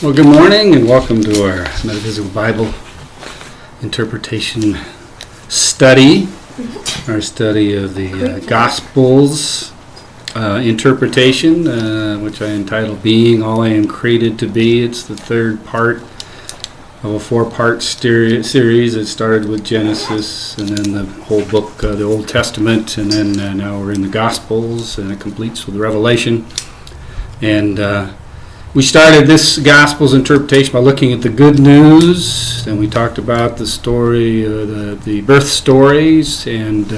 Well, good morning and welcome to our Metaphysical Bible Interpretation Study, our study of the Gospels interpretation, which I entitled Being All I Am Created to Be. It's the third part of a four-part series. It started with Genesis and then the whole book, the Old Testament, and then now we're in the Gospels, and it completes with Revelation. And we started this Gospels interpretation by looking at the good news, and we talked about the story, the birth stories, and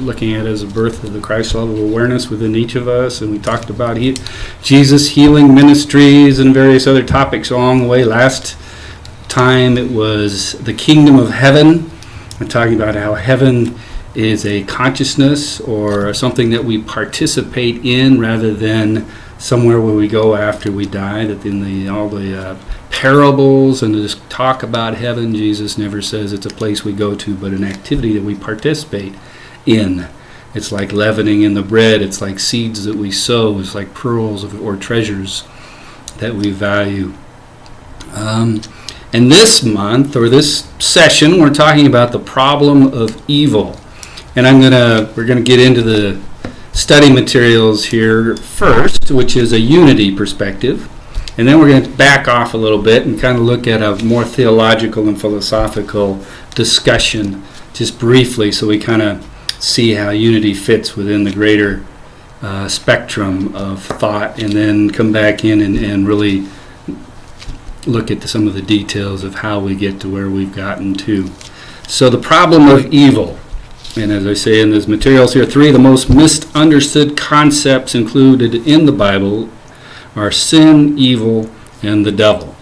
looking at it as a birth of the Christ level of awareness within each of us. And we talked about Jesus' healing ministries and various other topics along the way. Last time it was the kingdom of heaven. I'm talking about how heaven is a consciousness or something that we participate in rather than somewhere where we go after we die. That in all the parables and this talk about heaven, Jesus never says it's a place we go to, but an activity that we participate in. It's like leavening in the bread. It's like seeds that we sow. It's like pearls or treasures that we value. And this month, or this session, we're talking about the problem of evil. And we're gonna get into the study materials here first, which is a unity perspective, and then we're going to back off a little bit and kind of look at a more theological and philosophical discussion just briefly, so we kind of see how unity fits within the greater spectrum of thought, and then come back in and really look at some of the details of how we get to where we've gotten to. So the problem of evil. And as I say in these materials here, three of the most misunderstood concepts included in the Bible are sin, evil, and the devil.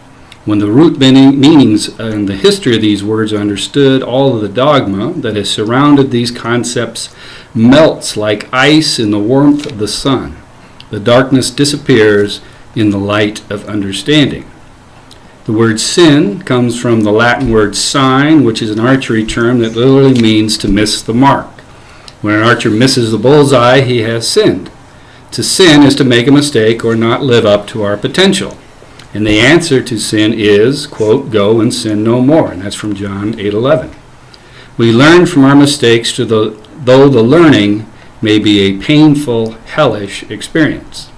When the root meanings and the history of these words are understood, all of the dogma that has surrounded these concepts melts like ice in the warmth of the sun. The darkness disappears in the light of understanding. The word sin comes from the Latin word sign, which is an archery term that literally means to miss the mark. When an archer misses the bullseye, he has sinned. To sin is to make a mistake or not live up to our potential. And the answer to sin is, quote, go and sin no more. And that's from John 8:11. We learn from our mistakes though the learning may be a painful, hellish experience.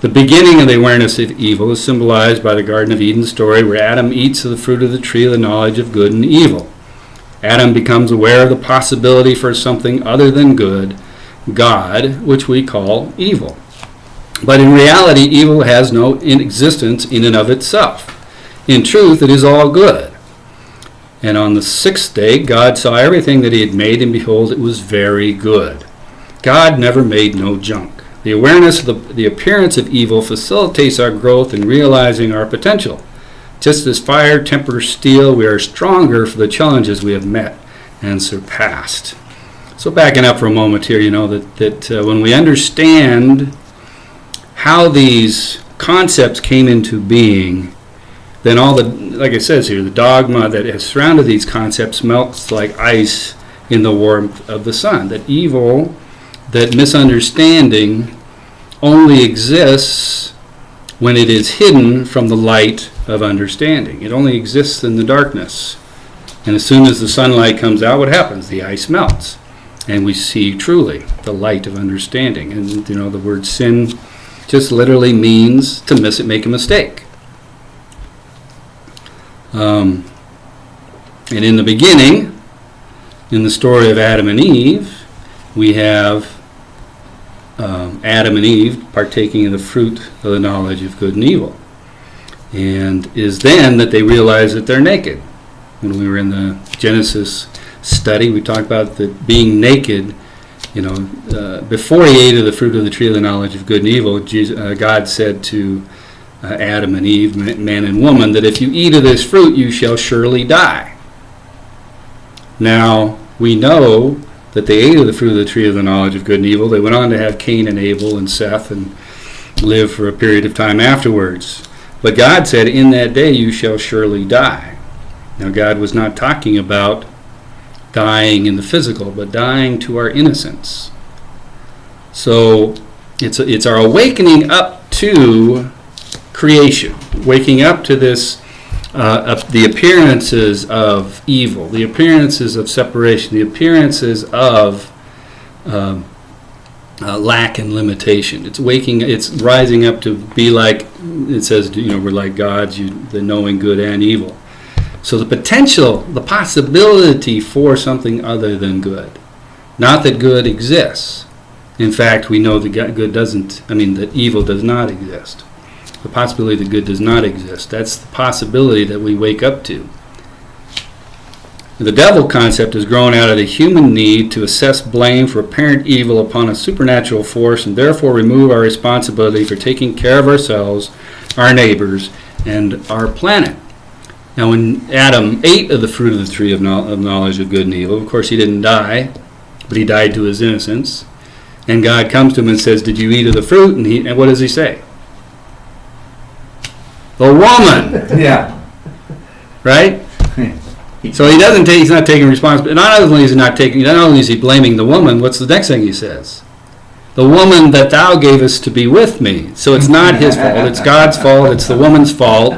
The beginning of the awareness of evil is symbolized by the Garden of Eden story, where Adam eats of the fruit of the tree of the knowledge of good and evil. Adam becomes aware of the possibility for something other than good, God, which we call evil. But in reality, evil has no existence in and of itself. In truth, it is all good. And on the sixth day, God saw everything that he had made, and behold, it was very good. God never made no junk. The awareness of the appearance of evil facilitates our growth in realizing our potential. Just as fire tempers steel, we are stronger for the challenges we have met and surpassed. So backing up for a moment here, that when we understand how these concepts came into being, then like it says here, the dogma that has surrounded these concepts melts like ice in the warmth of the sun. That evil, that misunderstanding, only exists when it is hidden from the light of understanding. It only exists in the darkness. And as soon as the sunlight comes out, what happens? The ice melts. And we see truly the light of understanding. And the word sin just literally means to make a mistake. And in the beginning, in the story of Adam and Eve, we have Adam and Eve partaking of the fruit of the knowledge of good and evil. And is then that they realize that they're naked. When we were in the Genesis study, we talked about that being naked, before he ate of the fruit of the tree of the knowledge of good and evil, God said to Adam and Eve, man and woman, that if you eat of this fruit, you shall surely die. Now, we know that they ate of the fruit of the tree of the knowledge of good and evil. They went on to have Cain and Abel and Seth and live for a period of time afterwards. But God said, in that day you shall surely die. Now God was not talking about dying in the physical, but dying to our innocence. So it's our awakening up to creation, waking up to this, the appearances of evil, the appearances of separation, the appearances of lack and limitation. It's rising up to be like, it says, we're like gods, the knowing good and evil. So the potential, the possibility for something other than good. Not that good exists. In fact, we know that that evil does not exist. The possibility that good does not exist. That's the possibility that we wake up to. The devil concept is grown out of the human need to assess blame for apparent evil upon a supernatural force and therefore remove our responsibility for taking care of ourselves, our neighbors, and our planet. Now, when Adam ate of the fruit of the tree of knowledge of good and evil, of course he didn't die, but he died to his innocence. And God comes to him and says, "Did you eat of the fruit?" And what does he say? The woman. Yeah. Right? So he's not taking responsibility. Not only is he blaming the woman, what's the next thing he says? The woman that thou gavest to be with me. So it's not his fault, it's God's fault, it's the woman's fault.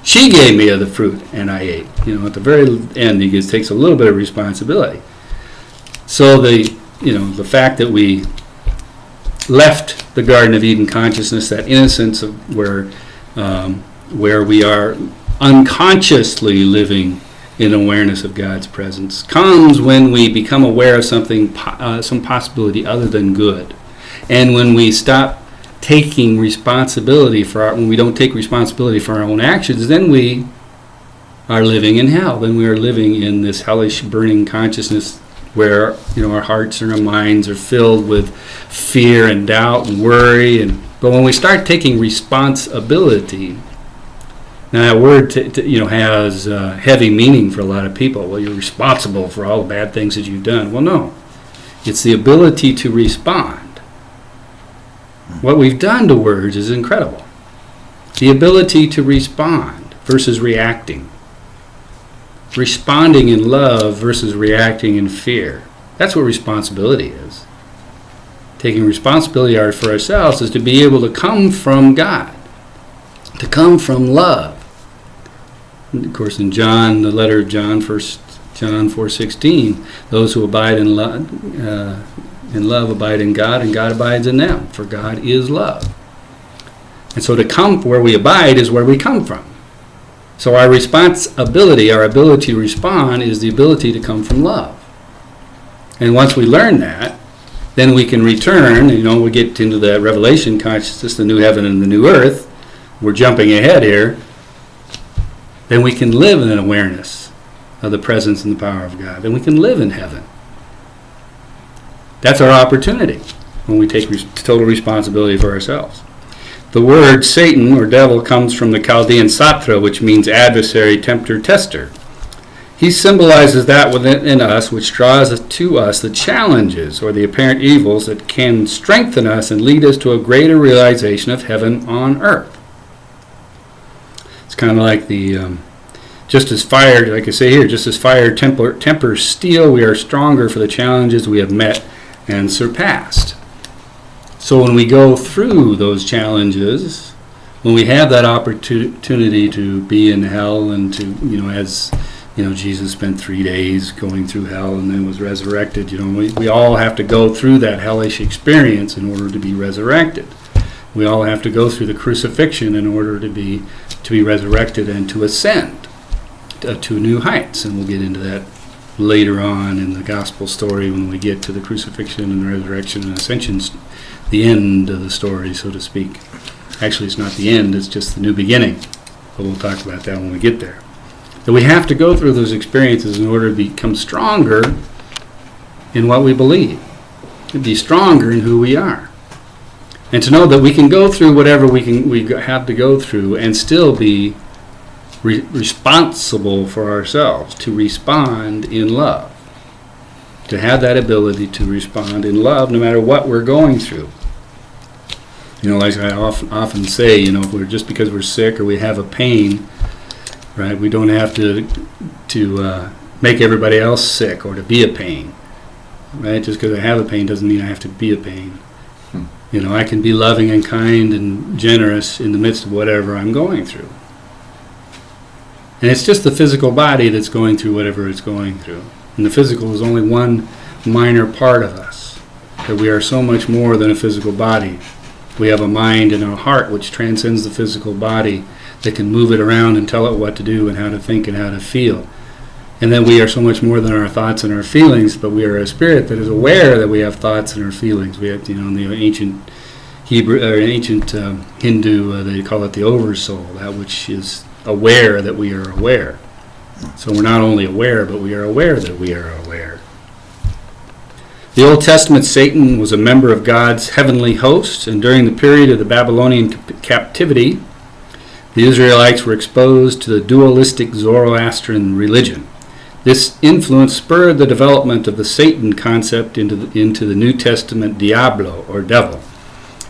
She gave me of the fruit and I ate. At the very end he takes a little bit of responsibility. So the fact that we left the Garden of Eden consciousness, that innocence of where we are unconsciously living in awareness of God's presence, comes when we become aware of something, some possibility other than good, and when we stop taking responsibility when we don't take responsibility for our own actions, then we are living in hell. Then we are living in this hellish burning consciousness where our hearts and our minds are filled with fear and doubt and worry. But when we start taking responsibility, now that word has heavy meaning for a lot of people. Well, you're responsible for all the bad things that you've done. Well, no. It's the ability to respond. What we've done to words is incredible. The ability to respond versus reacting. Responding in love versus reacting in fear. That's what responsibility is. Taking responsibility for ourselves is to be able to come from God, to come from love. And of course, in John, the letter of John, 1 John 4:16, those who abide in love abide in God, and God abides in them, for God is love. And so to come where we abide is where we come from. So our responsibility, our ability to respond, is the ability to come from love. And once we learn that, then we can return, we get into the revelation consciousness, the new heaven and the new earth. We're jumping ahead here. Then we can live in an awareness of the presence and the power of God. Then we can live in heaven. That's our opportunity when we take total responsibility for ourselves. The word Satan or devil comes from the Chaldean satra, which means adversary, tempter, tester. He symbolizes that within us which draws to us the challenges or the apparent evils that can strengthen us and lead us to a greater realization of heaven on earth. It's kind of like just as fire, like I say here, just as fire tempers steel, we are stronger for the challenges we have met and surpassed. So when we go through those challenges, when we have that opportunity to be in hell and to, as Jesus spent 3 days going through hell and then was resurrected, we all have to go through that hellish experience in order to be resurrected. We all have to go through the crucifixion in order to be resurrected and to ascend to new heights. And we'll get into that later on in the gospel story when we get to the crucifixion and the resurrection and ascension, the end of the story, so to speak. Actually, it's not the end, it's just the new beginning. But we'll talk about that when we get there. That we have to go through those experiences in order to become stronger in what we believe, to be stronger in who we are. And to know that we can go through whatever we have to go through and still be responsible for ourselves, to respond in love. To have that ability to respond in love no matter what we're going through. Like I often say, if we're just because we're sick or we have a pain, right? We don't have to make everybody else sick or to be a pain, right? Just because I have a pain doesn't mean I have to be a pain. I can be loving and kind and generous in the midst of whatever I'm going through. And it's just the physical body that's going through whatever it's going through. And the physical is only one minor part of us. That we are so much more than a physical body. We have a mind and a heart which transcends the physical body, that can move it around and tell it what to do and how to think and how to feel. And then we are so much more than our thoughts and our feelings, but we are a spirit that is aware that we have thoughts and our feelings. We have, in the ancient Hebrew or ancient Hindu, they call it the oversoul, that which is aware that we are aware. So we're not only aware, but we are aware that we are aware. The Old Testament, Satan was a member of God's heavenly host, and during the period of the Babylonian captivity, the Israelites were exposed to the dualistic Zoroastrian religion. This influence spurred the development of the Satan concept into the New Testament diablo, or devil,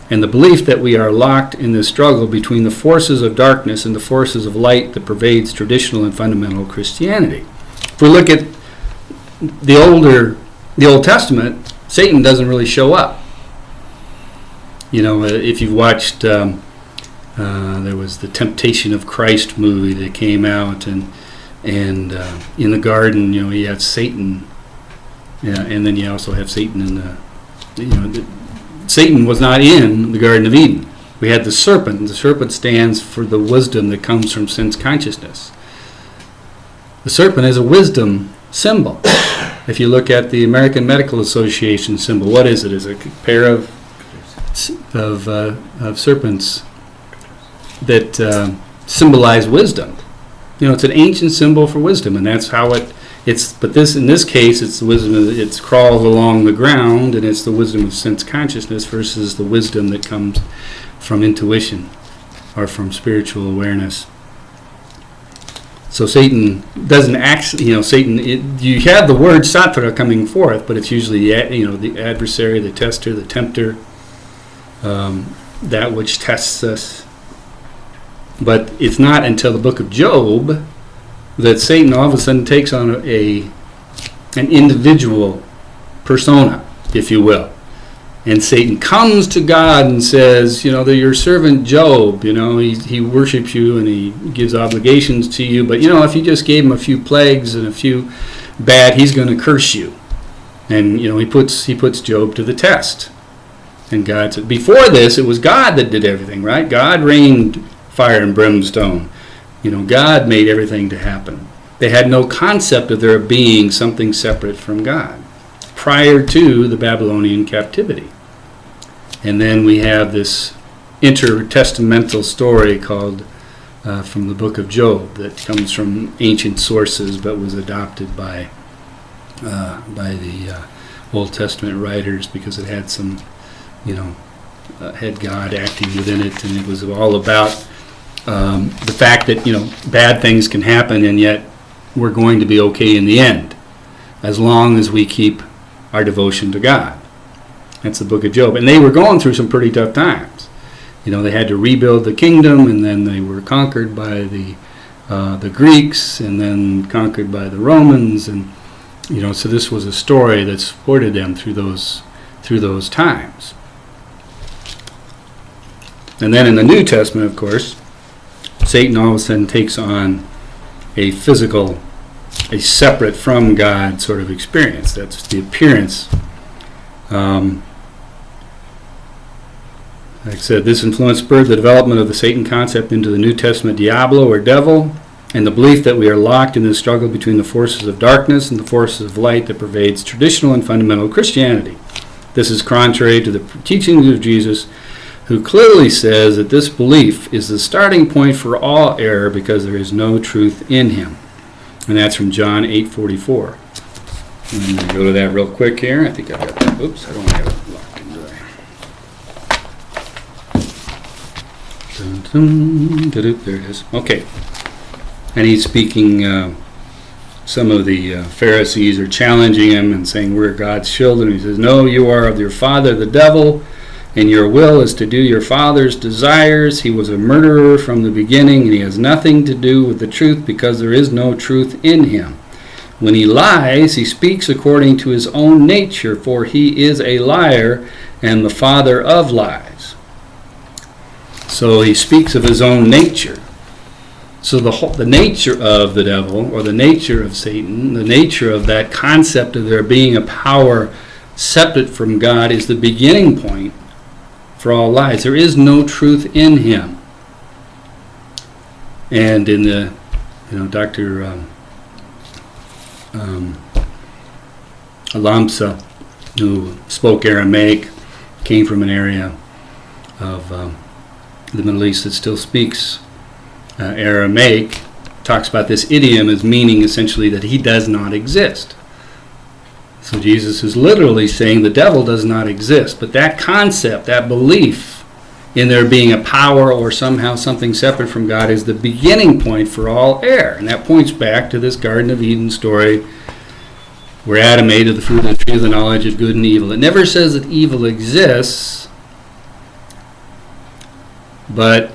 and the belief that we are locked in the struggle between the forces of darkness and the forces of light that pervades traditional and fundamental Christianity. If we look at the Old Testament, Satan doesn't really show up. If you've watched, there was the Temptation of Christ movie that came out, and in the garden, you have Satan, and then you also have Satan in Satan was not in the Garden of Eden. We had the serpent, and the serpent stands for the wisdom that comes from sense consciousness. The serpent is a wisdom symbol. If you look at the American Medical Association symbol, what is it? It's a pair of serpents that symbolize wisdom. It's an ancient symbol for wisdom, and that's how it's. But in this case, it's the wisdom. It crawls along the ground, and it's the wisdom of sense consciousness versus the wisdom that comes from intuition or from spiritual awareness. So Satan doesn't actually, you have the word sattva coming forth, but it's usually the adversary, the tester, the tempter, that which tests us. But it's not until the book of Job that Satan all of a sudden takes on an individual persona, if you will. And Satan comes to God and says, that your servant Job, he worships you and he gives obligations to you, but if you just gave him a few plagues and a few bad, he's going to curse you. And he puts Job to the test. And God said, before this, it was God that did everything, right? God rained fire and brimstone. God made everything to happen. They had no concept of there being something separate from God prior to the Babylonian captivity. And then we have this intertestamental story called from the book of Job that comes from ancient sources but was adopted by the Old Testament writers because it had some, had God acting within it, and it was all about the fact that bad things can happen and yet we're going to be okay in the end as long as we keep our devotion to God. That's the book of Job. And they were going through some pretty tough times. They had to rebuild the kingdom, and then they were conquered by the Greeks, and then conquered by the Romans, and so this was a story that supported them through those times. And then in the New Testament, of course, Satan all of a sudden takes on a physical, a separate from God sort of experience. That's the appearance. Like I said, this influence spurred the development of the Satan concept into the New Testament diablo or devil, and the belief that we are locked in the struggle between the forces of darkness and the forces of light that pervades traditional and fundamental Christianity. This is contrary to the teachings of Jesus, who clearly says that this belief is the starting point for all error because there is no truth in him. And that's from John 8:44. I'm going to go to that real quick here. I think I've got that. Oops, I don't have it locked in, do I? There it is. Okay. And he's speaking, some of the Pharisees are challenging him and saying, we're God's children. He says, no, you are of your father, the devil, and your will is to do your father's desires. He was a murderer from the beginning, and he has nothing to do with the truth because there is no truth in him. When he lies, he speaks according to his own nature, for he is a liar and the father of lies. So he speaks of his own nature. So the nature of the devil, or the nature of Satan, the nature of that concept of there being a power separate from God, is the beginning point for all lies. There is no truth in him. And in the, Dr. Alamsa, who spoke Aramaic, came from an area of the Middle East that still speaks Aramaic, talks about this idiom as meaning essentially that he does not exist. So Jesus is literally saying the devil does not exist. But that concept, that belief in there being a power or somehow something separate from God, is the beginning point for all error. And that points back to this Garden of Eden story where Adam ate of the fruit of the tree of the knowledge of good and evil. It never says that evil exists, but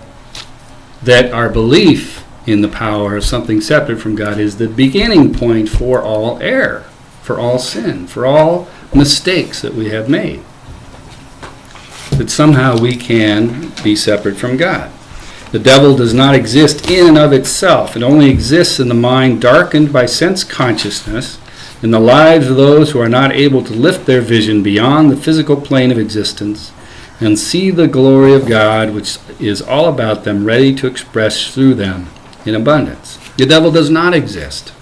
that our belief in the power of something separate from God is the beginning point for all error, for all sin, for all mistakes that we have made. That somehow we can be separate from God. The devil does not exist in and of itself. It only exists in the mind darkened by sense consciousness, in the lives of those who are not able to lift their vision beyond the physical plane of existence and see the glory of God, which is all about them, ready to express through them in abundance. The devil does not exist.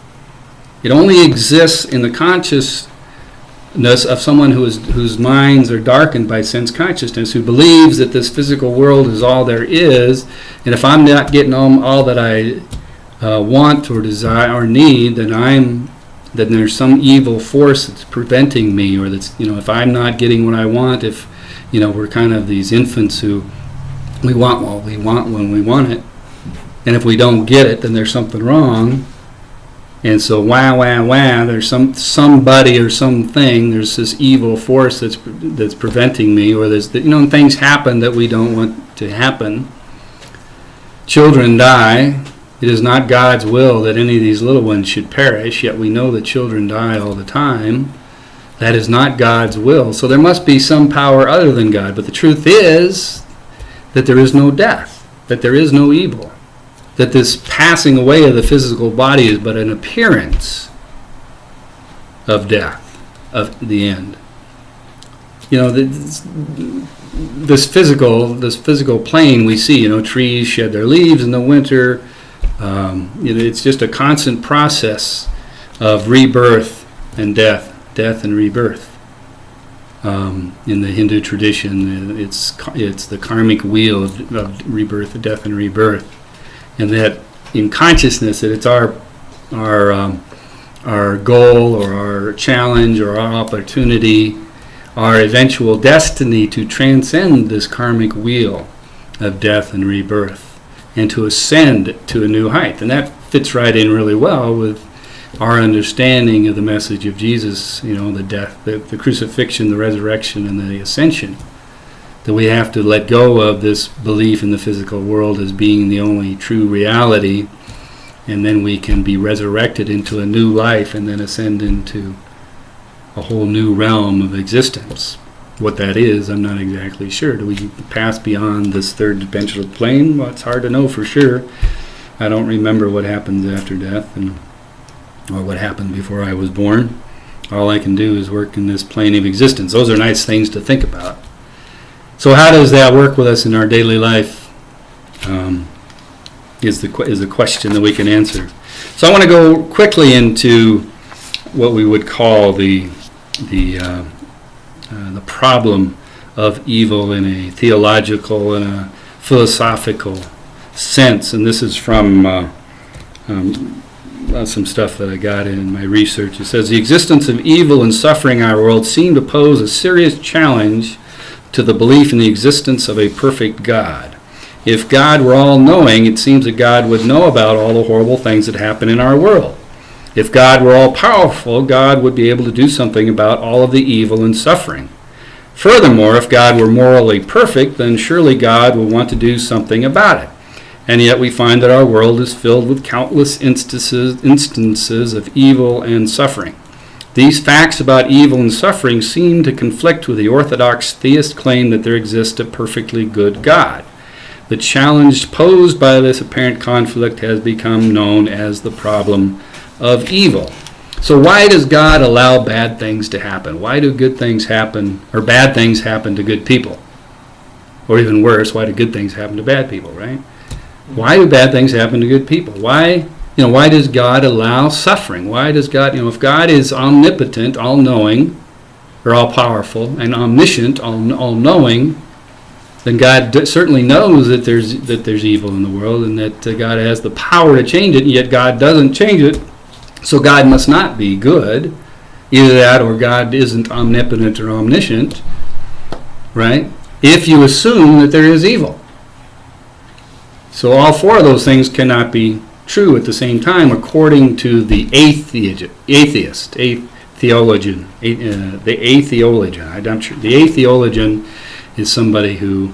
It only exists in the consciousness of someone whose minds are darkened by sense consciousness, who believes that this physical world is all there is, and if I'm not getting all that I want or desire or need, then there's some evil force that's preventing me, or that's, if I'm not getting what I want, if, we're kind of these infants who we want what we want when we want it, and if we don't get it, then there's something wrong. And so there's somebody or something, there's this evil force that's preventing me, or there's things happen that we don't want to happen. Children die. It is not God's will that any of these little ones should perish, yet we know that children die all the time. That is not God's will. So there must be some power other than God. But the truth is that there is no death, that there is no evil, that this passing away of the physical body is but an appearance of death, of the end. This physical plane we see, trees shed their leaves in the winter. It's just a constant process of rebirth and death and rebirth. In the Hindu tradition, it's the karmic wheel of rebirth, death, and rebirth, and that in consciousness that it's our goal or our challenge or our opportunity, our eventual destiny to transcend this karmic wheel of death and rebirth, and to ascend to a new height. And that fits right in really well with our understanding of the message of Jesus, the death, the crucifixion, the resurrection, and the ascension. That we have to let go of this belief in the physical world as being the only true reality, and then we can be resurrected into a new life and then ascend into a whole new realm of existence. What that is, I'm not exactly sure. Do we pass beyond this third dimensional plane? Well, it's hard to know for sure. I don't remember what happens after death or what happened before I was born. All I can do is work in this plane of existence. Those are nice things to think about. So how does that work with us in our daily life? Is the question that we can answer. So I want to go quickly into what we would call the problem of evil in a theological and a philosophical sense, and this is from some stuff that I got in my research. It says the existence of evil and suffering in our world seem to pose a serious challenge to the belief in the existence of a perfect God. If God were all-knowing, it seems that God would know about all the horrible things that happen in our world. If God were all-powerful, God would be able to do something about all of the evil and suffering. Furthermore, if God were morally perfect, then surely God would want to do something about it. And yet we find that our world is filled with countless instances of evil and suffering. These facts about evil and suffering seem to conflict with the orthodox theist claim that there exists a perfectly good God. The challenge posed by this apparent conflict has become known as the problem of evil. So why does God allow bad things to happen? Why do good things happen, or bad things happen to good people? Or even worse, why do good things happen to bad people, right? Why do bad things happen to good people? Why does God allow suffering? Why does God, if God is omnipotent, all-knowing, or all-powerful, and omniscient, all-knowing, then God certainly knows that there's evil in the world, and that God has the power to change it, and yet God doesn't change it. So God must not be good. Either that or God isn't omnipotent or omniscient, right? If you assume that there is evil. So all four of those things cannot be true at the same time, according to the theologian. The atheologian. I'm sure the atheologian is somebody who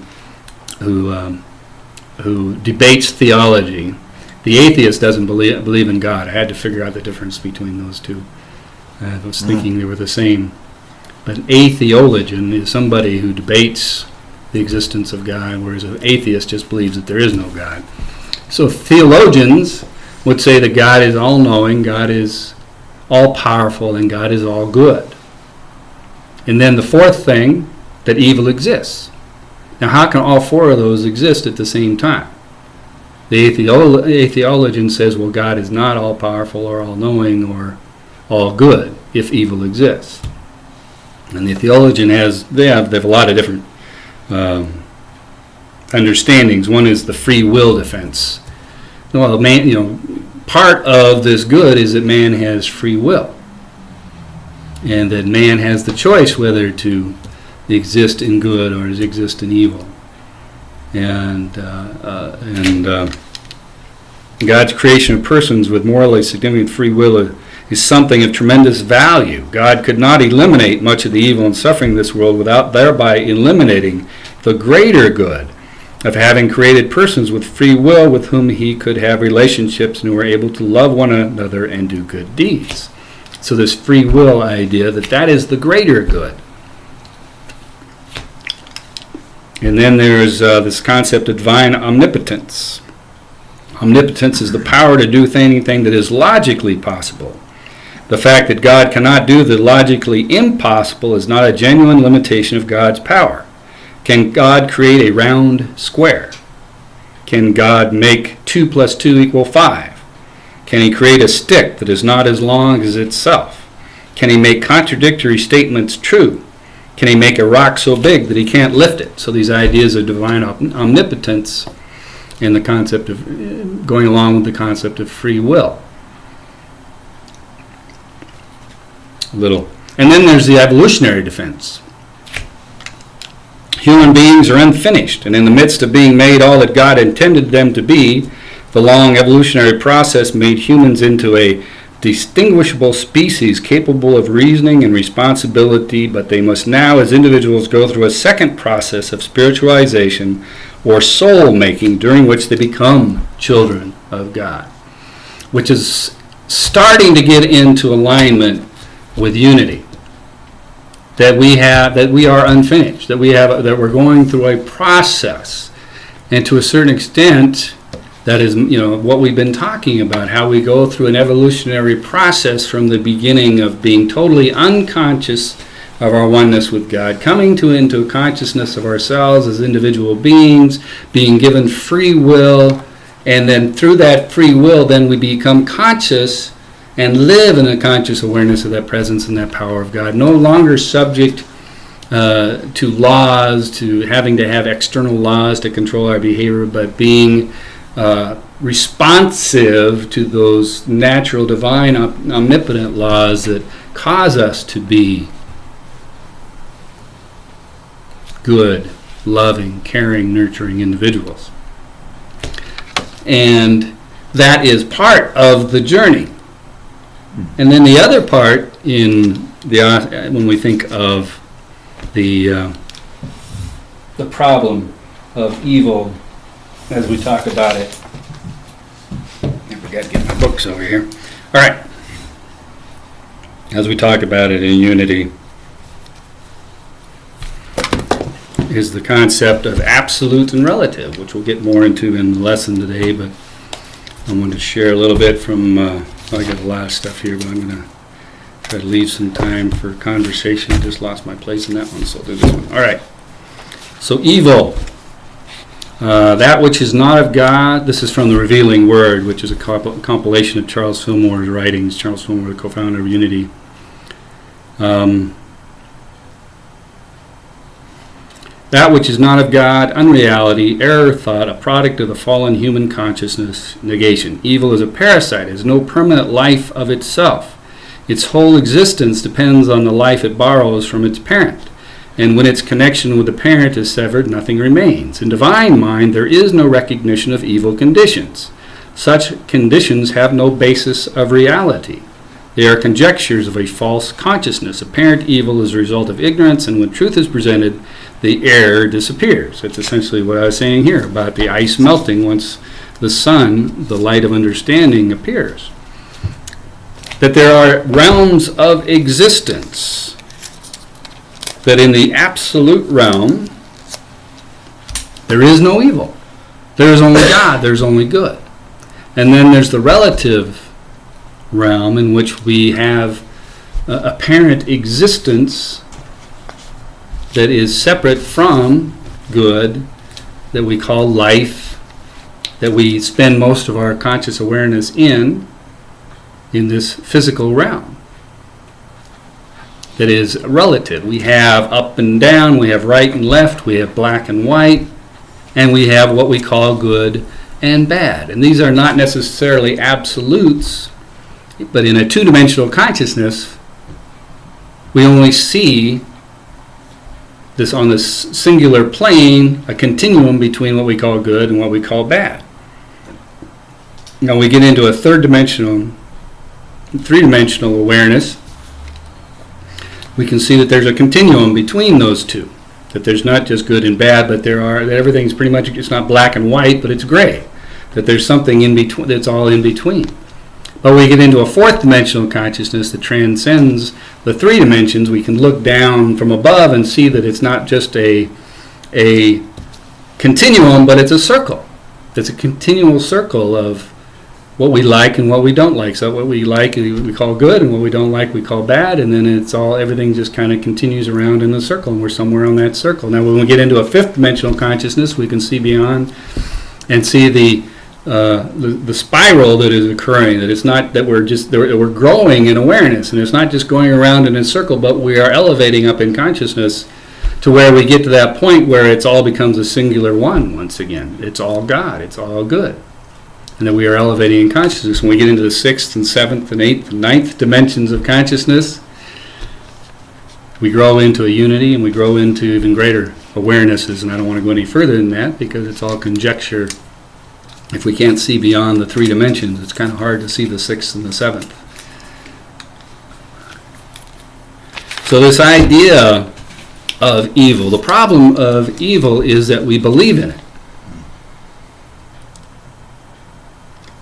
debates theology. The atheist doesn't believe in God. I had to figure out the difference between those two. I was thinking they were the same. But an atheologian is somebody who debates the existence of God, whereas an atheist just believes that there is no God. So theologians would say that God is all-knowing, God is all-powerful, and God is all good. And then the fourth thing, that evil exists. Now how can all four of those exist at the same time? The atheologian says, well, God is not all-powerful or all-knowing or all good if evil exists. And the theologian they have a lot of different understandings. One is the free will defense. Well, part of this good is that man has free will, and that man has the choice whether to exist in good or to exist in evil. And God's creation of persons with morally significant free will is something of tremendous value. God could not eliminate much of the evil and suffering of this world without thereby eliminating the greater good of having created persons with free will with whom he could have relationships and who are able to love one another and do good deeds. So this free will idea, that is the greater good. And then there's this concept of divine omnipotence. Omnipotence is the power to do anything that is logically possible. The fact that God cannot do the logically impossible is not a genuine limitation of God's power. Can God create a round square? Can God make 2 + 2 = 5? Can he create a stick that is not as long as itself? Can he make contradictory statements true? Can he make a rock so big that he can't lift it? So these ideas of divine omnipotence and the concept of going along with the concept of free will. And then there's the evolutionary defense. Human beings are unfinished, and in the midst of being made all that God intended them to be, the long evolutionary process made humans into a distinguishable species capable of reasoning and responsibility, but they must now as individuals go through a second process of spiritualization or soul making, during which they become children of God, which is starting to get into alignment with unity. That we are unfinished, that we're going through a process, and to a certain extent, that is, what we've been talking about, how we go through an evolutionary process from the beginning of being totally unconscious of our oneness with God, coming into a consciousness of ourselves as individual beings, being given free will, and then through that free will, then we become conscious and live in a conscious awareness of that presence and that power of God, no longer subject to laws, to having to have external laws to control our behavior, but being responsive to those natural, divine, omnipotent laws that cause us to be good, loving, caring, nurturing individuals. And that is part of the journey. And then the other part when we think of the problem of evil, as we talk about it. I forgot to get my books over here. All right. as we talk about it in unity, is the concept of absolute and relative, which we'll get more into in the lesson today, but I wanted to share a little bit from, I got a lot of stuff here, but I'm going to try to leave some time for conversation. I just lost my place in that one, so I'll do this one. All right. So evil, that which is not of God. This is from the Revealing Word, which is a compilation of Charles Fillmore's writings. Charles Fillmore, the co-founder of Unity. That which is not of God, unreality, error thought, a product of the fallen human consciousness, negation. Evil is a parasite, has no permanent life of itself. Its whole existence depends on the life it borrows from its parent. And when its connection with the parent is severed, nothing remains. In divine mind, there is no recognition of evil conditions. Such conditions have no basis of reality. They are conjectures of a false consciousness. Apparent evil is a result of ignorance, and when truth is presented, the error disappears. That's essentially what I was saying here about the ice melting once the sun, the light of understanding, appears. That there are realms of existence. That in the absolute realm, there is no evil. There is only God. There's only good. And then there's the relative realm in which we have apparent existence that is separate from good, that we call life, that we spend most of our conscious awareness in this physical realm. That is relative. We have up and down, we have right and left, we have black and white, and we have what we call good and bad. And these are not necessarily absolutes, but in a two-dimensional consciousness, we only see this on this singular plane, a continuum between what we call good and what we call bad. Now we get into a three-dimensional awareness. We can see that there's a continuum between those two. That there's not just good and bad, but that everything's pretty much, it's not black and white, but it's gray. That there's something in between, that's all in between. But we get into a fourth dimensional consciousness that transcends the three dimensions. We can look down from above and see that it's not just a continuum, but it's a circle. It's a continual circle of what we like and what we don't like. So what we like we call good, and what we don't like we call bad, and then everything just kind of continues around in the circle, and we're somewhere on that circle. Now when we get into a fifth dimensional consciousness, we can see beyond and see the spiral that is occurring, that it's not that we're growing in awareness, and it's not just going around in a circle, but we are elevating up in consciousness to where we get to that point where it's all becomes a singular one once again. It's all God, it's all good. And that we are elevating in consciousness. When we get into the sixth and seventh and eighth and ninth dimensions of consciousness, we grow into a unity, and we grow into even greater awarenesses, and I don't want to go any further than that because it's all conjecture. If we can't see beyond the three dimensions, it's kind of hard to see the sixth and the seventh. So this idea of evil, the problem of evil is that we believe in it.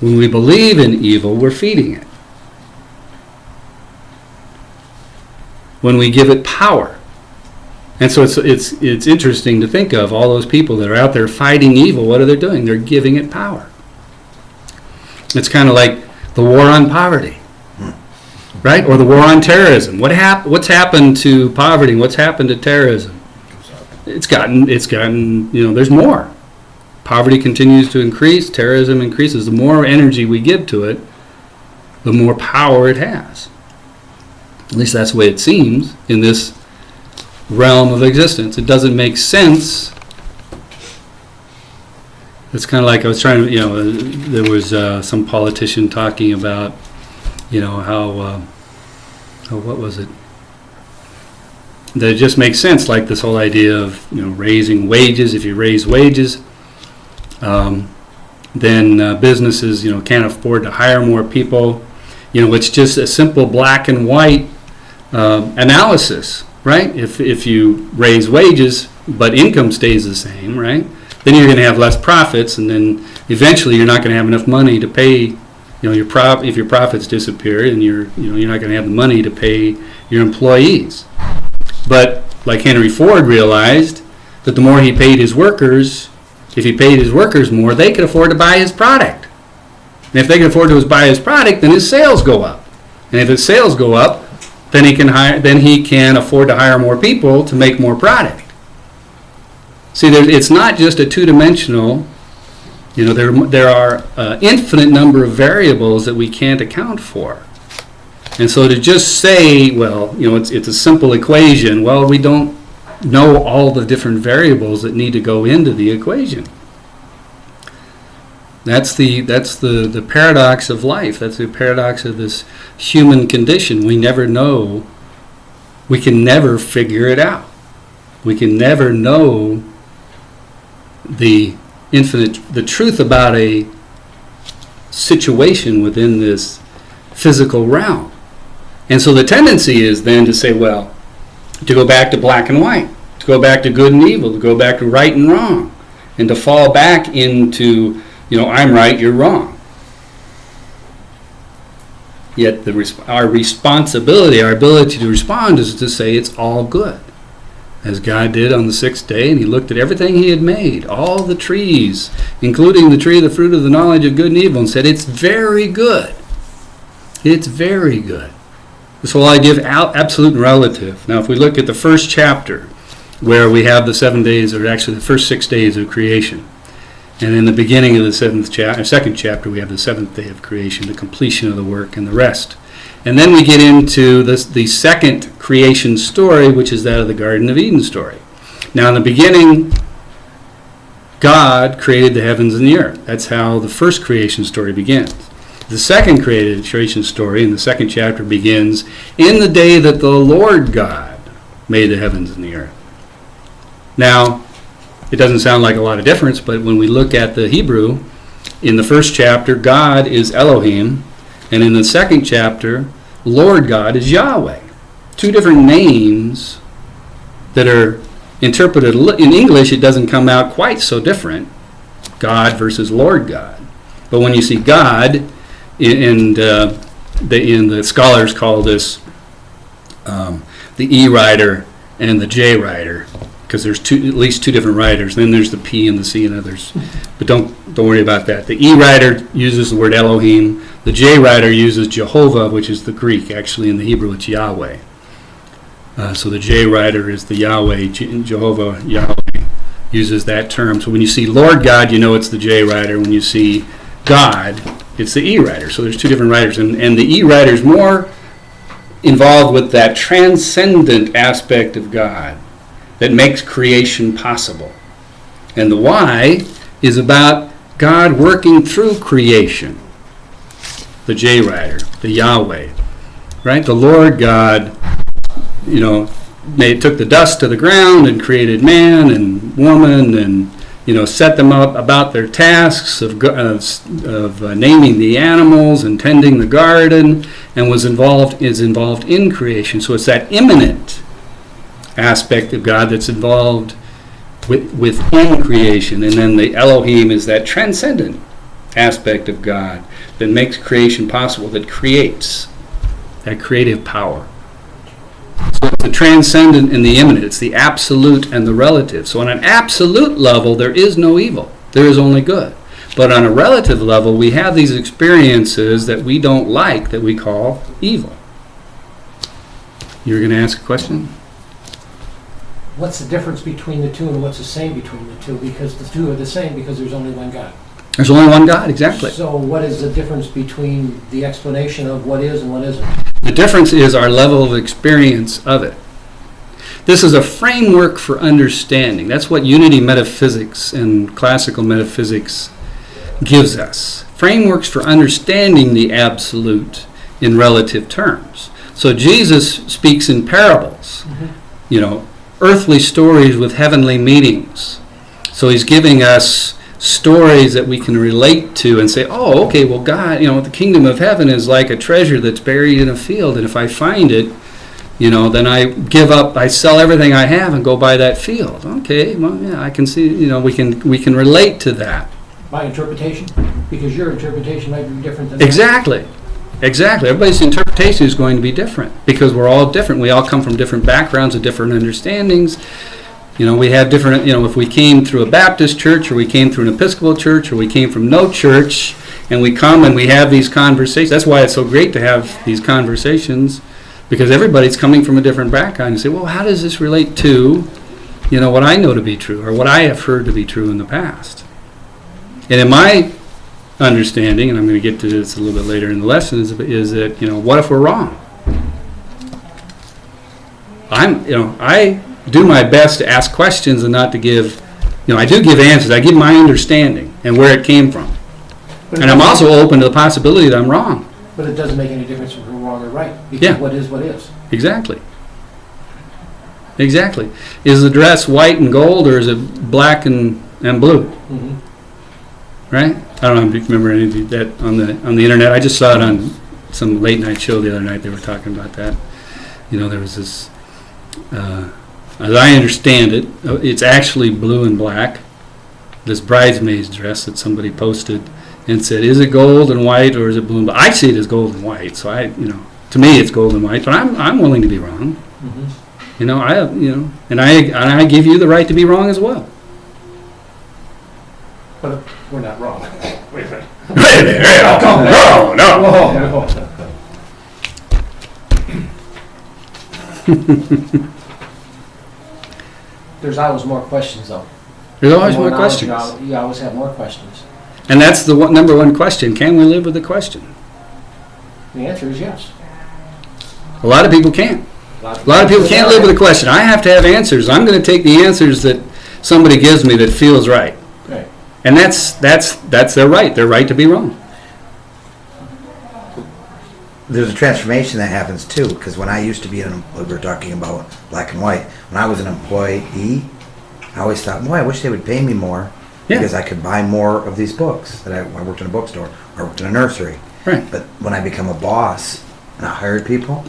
When we believe in evil, we're feeding it. When we give it power. And so it's interesting to think of all those people that are out there fighting evil. What are they doing? They're giving it power. It's kind of like the war on poverty, right? Or the war on terrorism. What's happened to poverty? What's happened to terrorism? It's gotten. There's more. Poverty continues to increase. Terrorism increases. The more energy we give to it, the more power it has. At least that's the way it seems in this realm of existence. It doesn't make sense. It's kind of like I was trying to, there was some politician talking about, how, what was it? That it just makes sense, like this whole idea of, raising wages. If you raise wages, then businesses, can't afford to hire more people. It's just a simple black and white analysis. Right? If you raise wages, but income stays the same, right? Then you're going to have less profits, and then eventually you're not going to have enough money to pay if your profits disappear, and you're not going to have the money to pay your employees. But like Henry Ford realized that the more he paid his workers, if he paid his workers more, they could afford to buy his product. And if they can afford to buy his product, then his sales go up. And if his sales go up, then he can afford to hire more people to make more product. See, it's not just a two-dimensional. There are infinite number of variables that we can't account for. And so to just say, well, it's a simple equation. Well, we don't know all the different variables that need to go into the equation. That's the paradox of life. That's the paradox of this human condition. We never know. We can never figure it out. We can never know the truth about a situation within this physical realm. And so the tendency is then to say, well, to go back to black and white, to go back to good and evil, to go back to right and wrong, and to fall back into, I'm right, you're wrong. Yet our responsibility, our ability to respond is to say it's all good. As God did on the sixth day, and he looked at everything he had made, all the trees, including the tree of the fruit of the knowledge of good and evil, and said, it's very good. It's very good. This whole idea of absolute and relative. Now, if we look at the first chapter, where we have the 7 days, or actually the first 6 days of creation, and in the beginning of the second chapter, we have the seventh day of creation, the completion of the work and the rest. And then we get into the second creation story, which is that of the Garden of Eden story. Now, in the beginning, God created the heavens and the earth. That's how the first creation story begins. The second creation story in the second chapter begins in the day that the Lord God made the heavens and the earth. Now, it doesn't sound like a lot of difference, but when we look at the Hebrew, in the first chapter, God is Elohim, and in the second chapter, Lord God is Yahweh. Two different names that are interpreted. In English, it doesn't come out quite so different, God versus Lord God. But when you see God, the scholars call this the E rider and the J rider, because there's at least two different riders. Then there's the P and the C and others. But don't worry about that. The E rider uses the word Elohim. The J rider uses Jehovah, which is the Greek. Actually, in the Hebrew, it's Yahweh. So the J rider is the Yahweh. Jehovah, Yahweh, uses that term. So when you see Lord God, you know it's the J rider. When you see God, it's the E rider. So there's two different riders. And the E rider is more involved with that transcendent aspect of God that makes creation possible. And the Y is about God working through creation. The J rider, the Yahweh, right? The Lord God, took the dust to the ground and created man and woman and, set them up about their tasks of naming the animals and tending the garden, and is involved in creation. So it's that immanent aspect of God that's involved within creation. And then the Elohim is that transcendent aspect of God that makes creation possible, that creates, that creative power. So it's the transcendent and the immanent. It's the absolute and the relative. So on an absolute level, there is no evil. There is only good. But on a relative level, we have these experiences that we don't like that we call evil. You're going to ask a question? What's the difference between the two, and what's the same between the two? Because the two are the same because there's only one God. There's only one God, exactly. So what is the difference between the explanation of what is and what isn't? The difference is our level of experience of it. This is a framework for understanding. That's what unity metaphysics and classical metaphysics gives us. Frameworks for understanding the absolute in relative terms. So Jesus speaks in parables, earthly stories with heavenly meanings. So he's giving us stories that we can relate to and say, oh, okay, well, God, the kingdom of heaven is like a treasure that's buried in a field, and if I find it, then I give up, I sell everything I have and go buy that field. Okay, well, yeah, I can see, we can relate to that. By interpretation? Because your interpretation might be different than theirs. Exactly. Exactly. Everybody's interpretation is going to be different because we're all different. We all come from different backgrounds and different understandings. You know, we have different, if we came through a Baptist church or we came through an Episcopal church or we came from no church and we come and we have these conversations. That's why it's so great to have these conversations because everybody's coming from a different background. You say, well, how does this relate to, what I know to be true or what I have heard to be true in the past? And in my understanding, and I'm going to get to this a little bit later in the lesson, is that, what if we're wrong? I do my best to ask questions and not to give, I do give answers. I give my understanding and where it came from. And I'm also open to the possibility that I'm wrong. But it doesn't make any difference if we're wrong or right, because what is what is. Exactly. Exactly. Is the dress white and gold or is it black and blue? Mm-hmm. Right? I don't know if you remember any of that on the internet. I just saw it on some late night show the other night. They were talking about that. There was this, as I understand it, it's actually blue and black. This bridesmaid's dress that somebody posted and said, is it gold and white or is it blue and black? I see it as gold and white. So to me it's gold and white, but I'm willing to be wrong. Mm-hmm. And I give you the right to be wrong as well. But we're not wrong. Wait a minute. No. There's always more questions, though. There's always more questions. You always have more questions. And that's the number one question. Can we live with the question? The answer is yes. A lot of people can't. A lot of people can't live with the question. I have to have answers. I'm going to take the answers that somebody gives me that feels right. Right. And that's their right. Their right to be wrong. There's a transformation that happens too, because when I used to be we were talking about black and white. When I was an employee, I always thought, boy, I wish they would pay me more because I could buy more of these books. That I worked in a bookstore, or I worked in a nursery. Right. But when I become a boss and I hired people,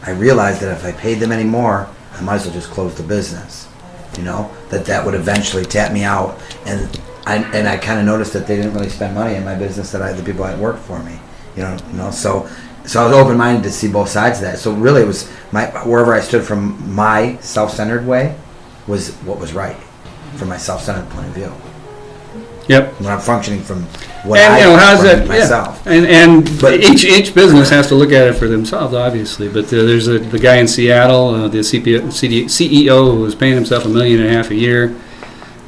I realized that if I paid them any more, I might as well just close the business. That would eventually tap me out, and I kind of noticed that they didn't really spend money in my business the people that worked for me. So I was open-minded to see both sides of that. So really, it was wherever I stood from my self-centered way was what was right from my self-centered point of view. Yep. When I'm functioning from what how's from that myself. Yeah. But each business has to look at it for themselves, obviously. But there's the guy in Seattle, the CEO, who was paying himself $1.5 million a year,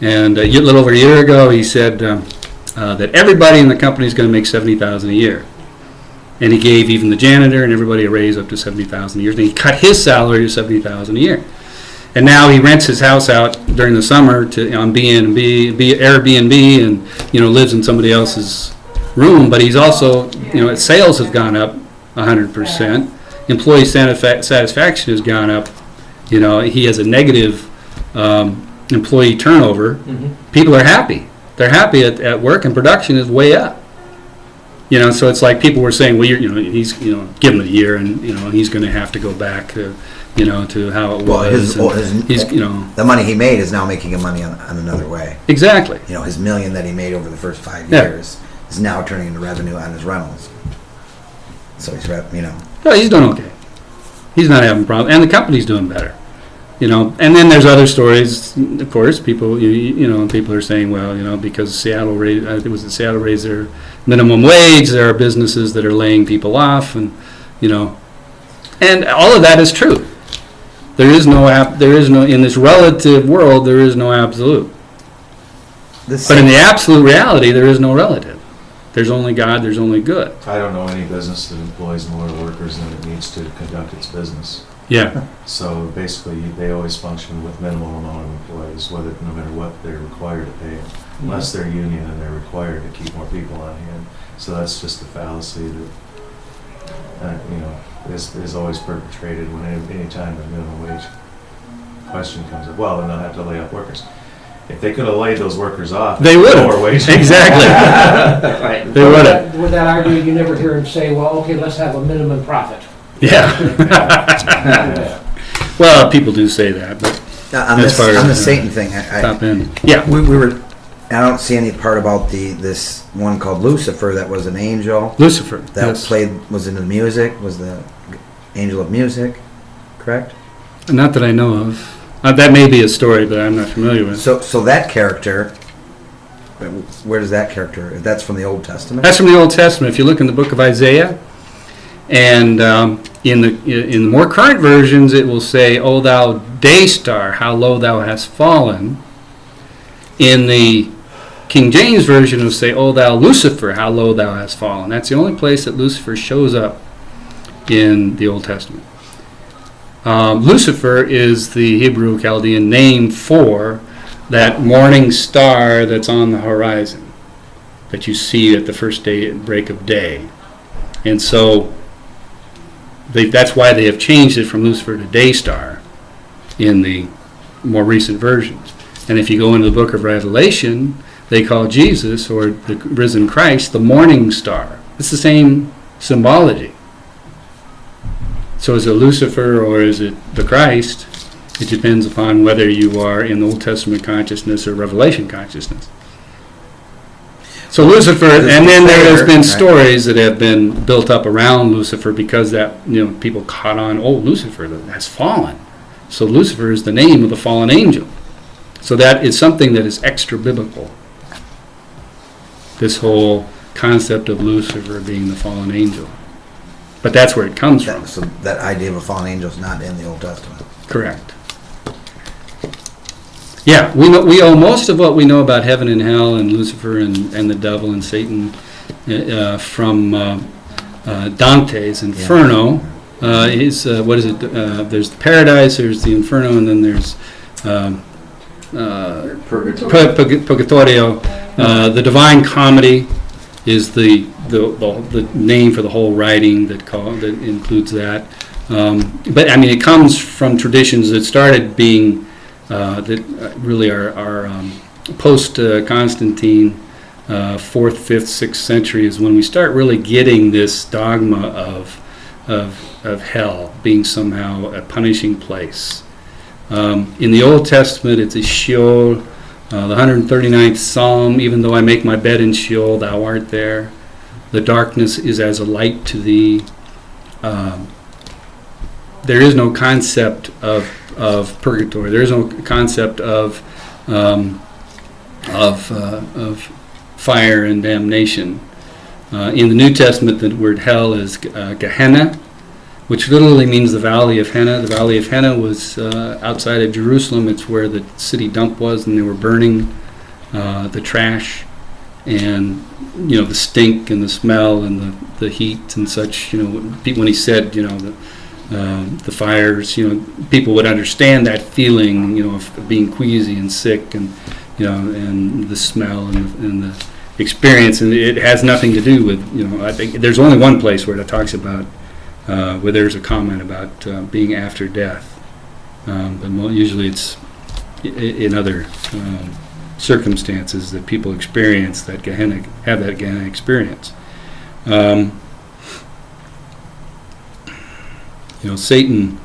and a little over a year ago, he said that everybody in the company is going to make $70,000 a year. And he gave even the janitor and everybody a raise up to $70,000 a year. And he cut his salary to $70,000 a year. And now he rents his house out during the summer on Airbnb, and lives in somebody else's room. But he's also, his sales have gone up 100%. Employee satisfaction has gone up. He has a negative employee turnover. Mm-hmm. People are happy. They're happy at work, and production is way up. So it's like people were saying, well, he's, give him a year, and he's going to have to go back to, to how it was. The money he made is now making him money on another way. Exactly. His $1 million that he made over the first 5 years is now turning into revenue on his rentals. So he's, No, he's doing okay. He's not having problems, and the company's doing better. And then there's other stories. Of course, people, people are saying, well, because Seattle raised their minimum wage, there are businesses that are laying people off, and and all of that is true. There is no in this relative world, there is no absolute. But in the absolute reality, there is no relative. There's only God. There's only good. I don't know any business that employs more workers than it needs to conduct its business. Yeah. So basically, they always function with minimal amount of employees, no matter what they're required to pay, unless they're union and they're required to keep more people on hand. So that's just a fallacy that is always perpetrated when any time the minimum wage question comes up. Well, then they'll have to lay off workers. If they could have laid those workers off, they would have. Lower wage. Exactly. Right. They would have. With that argument, you never hear him say, "Well, okay, let's have a minimum profit." Yeah. Well, people do say that, but on the Satan thing, top end. Yeah. we were I don't see any part about this one called Lucifer that was an angel Lucifer. that Yes. was into music, was the angel of music, correct? Not that I know of. That may be a story, but I'm not familiar with. So that character, where does that character? That's from the Old Testament. That's from the Old Testament. If you look in the book of Isaiah, and in the more current versions, it will say, "O thou day star, how low thou hast fallen." In the King James version, it will say, "O thou Lucifer, how low thou hast fallen." That's the only place that Lucifer shows up in the Old Testament. Lucifer is the Hebrew Chaldean name for that morning star that's on the horizon that you see at the first break of day. And so that's why they have changed it from Lucifer to day star in the more recent versions. And if you go into the book of Revelation, they call Jesus, or the risen Christ, the morning star. It's the same symbology. So is it Lucifer or is it the Christ? It depends upon whether you are in the Old Testament consciousness or Revelation consciousness. So Lucifer, and then there has been stories that have been built up around Lucifer because that people caught on. Oh, Lucifer has fallen. So Lucifer is the name of the fallen angel. So that is something that is extra biblical. This whole concept of Lucifer being the fallen angel. But that's where it comes from. So that idea of a fallen angel is not in the Old Testament. Correct. Yeah, we owe most of what we know about heaven and hell and Lucifer and the devil and Satan from Dante's Inferno. What is it? There's the paradise, there's the Inferno, and then there's Purgatorio. The Divine Comedy is the name for the whole writing that includes that. But I mean, it comes from traditions that started being that really are post Constantine, 4th, 5th, 6th century is when we start really getting this dogma of hell being somehow a punishing place. In the Old Testament, it's a Sheol. The 139th Psalm, even though I make my bed in Sheol, thou art there. The darkness is as a light to thee. There is no concept of purgatory. There is no concept of fire and damnation. In the New Testament, the word hell is Gehenna, which literally means the Valley of Henna. The Valley of Henna was outside of Jerusalem. It's where the city dump was, and they were burning the trash, and the stink and the smell and the heat and such. When he said, the fires, people would understand that feeling, of being queasy and sick, and and the smell and the experience. And it has nothing to do with, I think there's only one place where it talks about. Where there's a comment about being after death, but usually it's in other circumstances that people experience that Gehenna, have that Gehenna experience. Satan.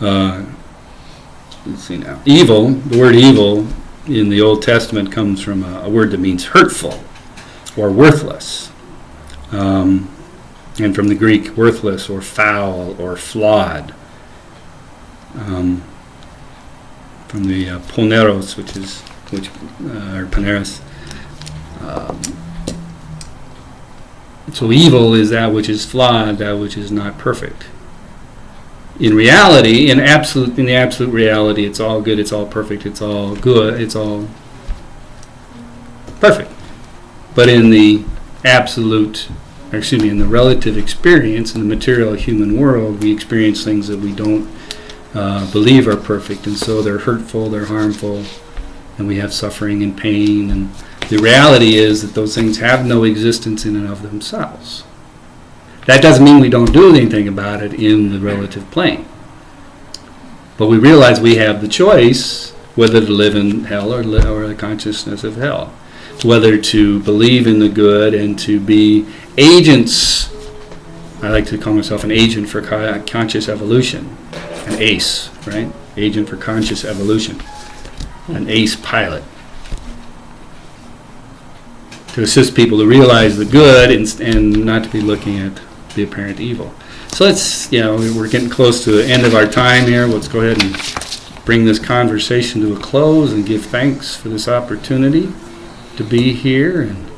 Let's see now. Evil. The word evil in the Old Testament comes from a word that means hurtful or worthless. And from the Greek, worthless or foul or flawed. From the poneros, or paneros. So evil is that which is flawed, that which is not perfect. In reality, in the absolute reality, it's all good, it's all perfect, it's all good, it's all perfect. But in the in the relative experience in the material human world, we experience things that we don't believe are perfect, and so they're hurtful, they're harmful, and we have suffering and pain. And the reality is that those things have no existence in and of themselves. That doesn't mean we don't do anything about it in the relative plane. But we realize we have the choice whether to live in hell or the consciousness of hell. Whether to believe in the good and to be agents. I like to call myself an agent for conscious evolution. An ACE, right? Agent for conscious evolution. An ACE pilot. to assist people to realize the good and not to be looking at the apparent evil. So let's, we're getting close to the end of our time here. Let's go ahead and bring this conversation to a close and give thanks for this opportunity to be here. And